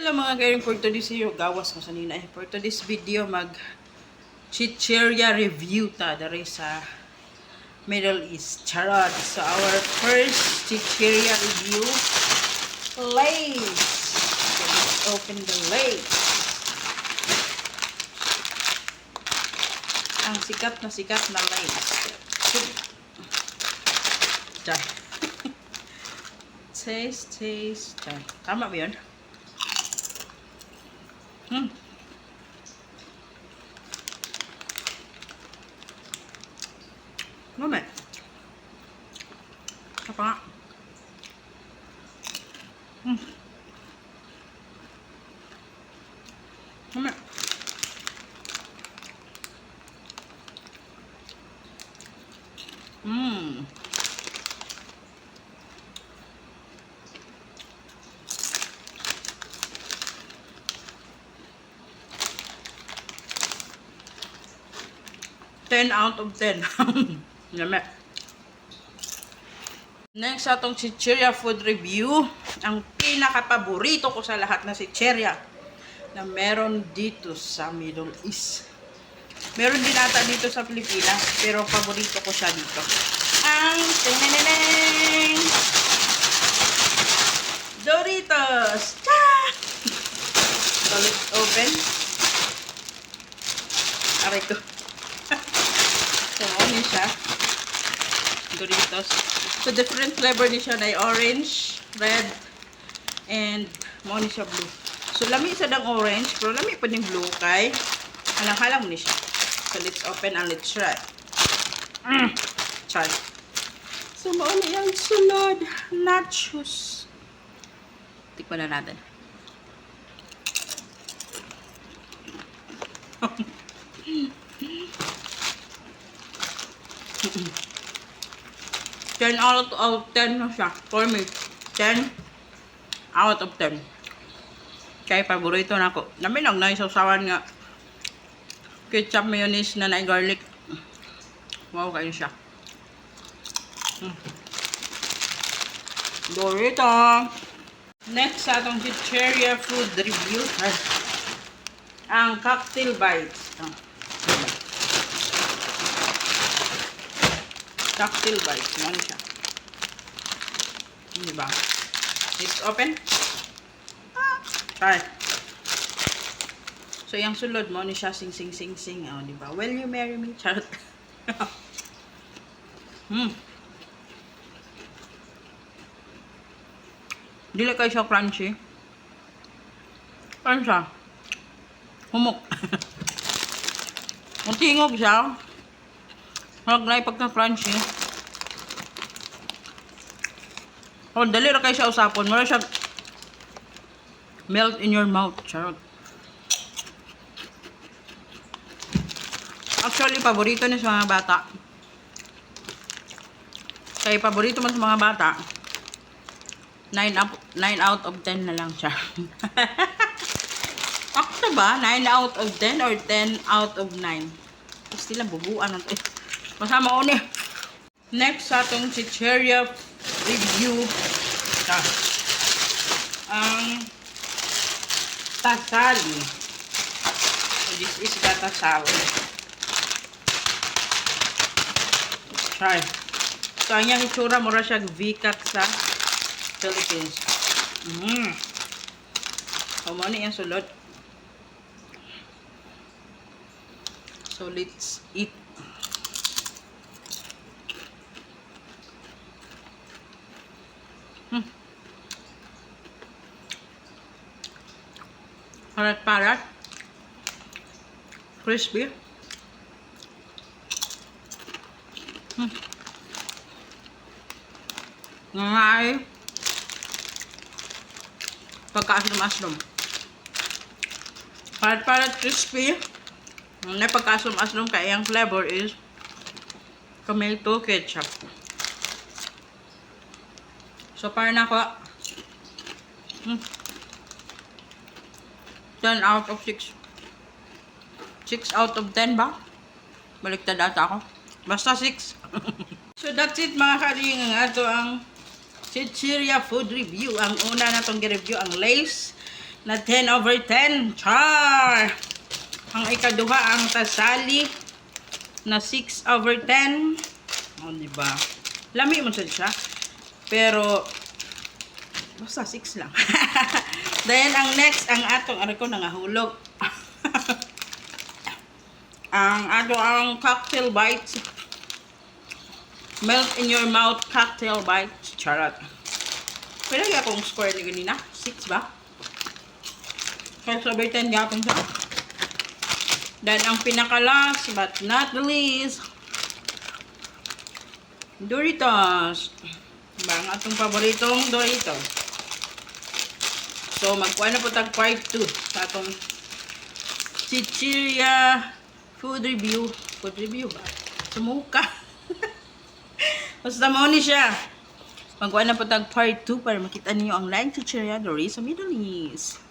Hello mga kairing, for today's video, gawas ko sa nina. For today's video, mag chicheria review ta dari sa Middle East. Charot. So our first chicheria review, Lay's. So let's open the Lay's. Ang sikat na Lay's. Diyan. Taste. Diyan. Tama ba yun? Moment. Apa nga? Moment. 10 out of 10. Lame. Next atong chicheria food review. Ang pinaka-paborito ko sa lahat na chicheria na meron dito sa Middle East. Meron din ata dito sa Pilipinas, pero paborito ko siya dito. Ang tineneneng Doritos! Cha! So let's open. Aray ko. So, ano siya? Doritos. So, different flavor ni siya na orange, red, and mo ni siya blue. So, lami isa ng orange, pero lami pa ng blue kay halang-halang ni siya. So, let's open and let's try. Try. So, mauna yung sunod. Nachos. Tikman na natin. Ten out of 10 na siya. For me, 10 out of 10. Kaya paborito na ako. Namin lang na isaw-sawan nga ketchup, mayonnaise na garlic. Wow, kayo siya. Dorito. Next sa atong chicheria food review. Ang cocktail bites. Cocktail bites. Ano siya? Diba? Let's open. Try. So, yung sulod mo, ni siya sing. Oh, diba? Will you marry me? Charot. Dili kayo siya crunchy. Ano siya? Humok. Ang tingog siya. Huwag na ipagka-crunchy. Oh, dali na kayo siya usapon. Mara siya melt in your mouth. Charot. Actually, paborito niya sa mga bata. Kaya paborito mo sa mga bata, 9 out of 10 na lang siya. Ako ba? 9 out of 10 or 10 out of 9? Kasi lang bubuan ng ito. Masama ko niya. Next sa itong chicheria review. Ang tasali. So this is the tasali. Try. So ang yung itsura mura siya V-cut sa Philippines. So mo na yung sulod. So let's eat. Parat. Crispy. Ngay. Pagka-aslom-aslom. Parat crispy. Ang pagka-aslom-aslom kaya ang flavor is tomato ketchup. So, para na ako 10 out of 6. 6 out of 10 ba? Baliktad ata ako. Basta 6. So that's it mga kalingang. Ato ang chicheria food review. Ang una na itong review ang Lay's na 10/10. Char! Ang ikaduha ang tasali na 6/10. O, diba? Lami mo siya. Pero, basta 6 lang. Then, ang next, ang atong, ano ko, nangahulog. ang cocktail bites. Melt in your mouth cocktail bites. Charot. Pwede kaya akong score ni ganina? 6 ba? Kaya sabay 10 gapon siya. Then, ang pinaka-last but not the least, Doritos. Diba? Ang atong paboritong Doritos. So, magkuha na po tag part 2 sa atong Chichirya food review. Food review ba? Sumuka. Basta mo ni siya. Magkuha na po tag part 2 para makita niyo ang Lang Chichirya Doris sa Middle East.